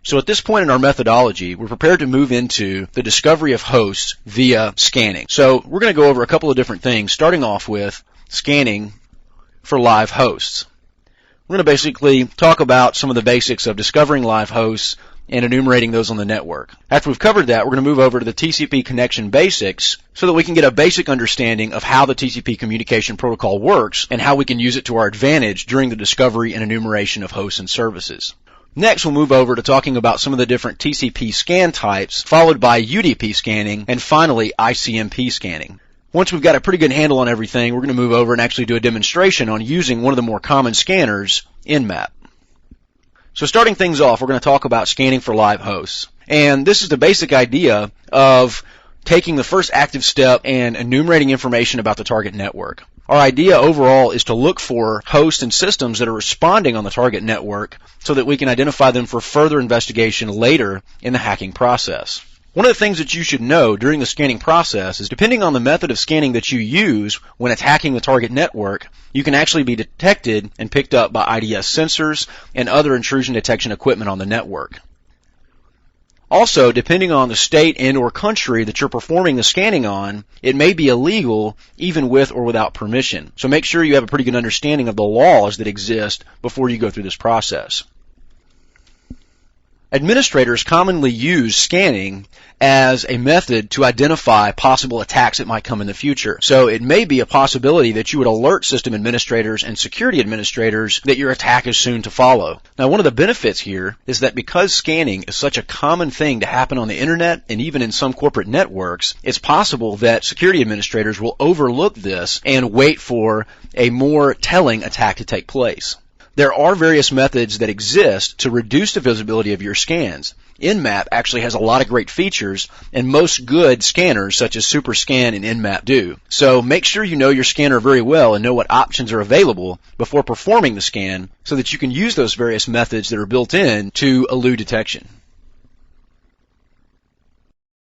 So at this point in our methodology, we're prepared to move into the discovery of hosts via scanning. So we're going to go over a couple of different things, starting off with scanning for live hosts. We're going to basically talk about some of the basics of discovering live hosts and enumerating those on the network. After we've covered that, we're going to move over to the TCP connection basics so that we can get a basic understanding of how the TCP communication protocol works and how we can use it to our advantage during the discovery and enumeration of hosts and services. Next, we'll move over to talking about some of the different TCP scan types, followed by UDP scanning, and finally ICMP scanning. Once we've got a pretty good handle on everything, we're going to move over and actually do a demonstration on using one of the more common scanners, Nmap. So starting things off, we're going to talk about scanning for live hosts. And this is the basic idea of taking the first active step and enumerating information about the target network. Our idea overall is to look for hosts and systems that are responding on the target network so that we can identify them for further investigation later in the hacking process. One of the things that you should know during the scanning process is depending on the method of scanning that you use when attacking the target network, you can actually be detected and picked up by IDS sensors and other intrusion detection equipment on the network. Also, depending on the state and or country that you're performing the scanning on, it may be illegal even with or without permission. So make sure you have a pretty good understanding of the laws that exist before you go through this process. Administrators commonly use scanning as a method to identify possible attacks that might come in the future. So it may be a possibility that you would alert system administrators and security administrators that your attack is soon to follow. Now, one of the benefits here is that because scanning is such a common thing to happen on the internet and even in some corporate networks, it's possible that security administrators will overlook this and wait for a more telling attack to take place. There are various methods that exist to reduce the visibility of your scans. Nmap actually has a lot of great features, and most good scanners such as SuperScan and Nmap do. So make sure you know your scanner very well and know what options are available before performing the scan so that you can use those various methods that are built in to elude detection.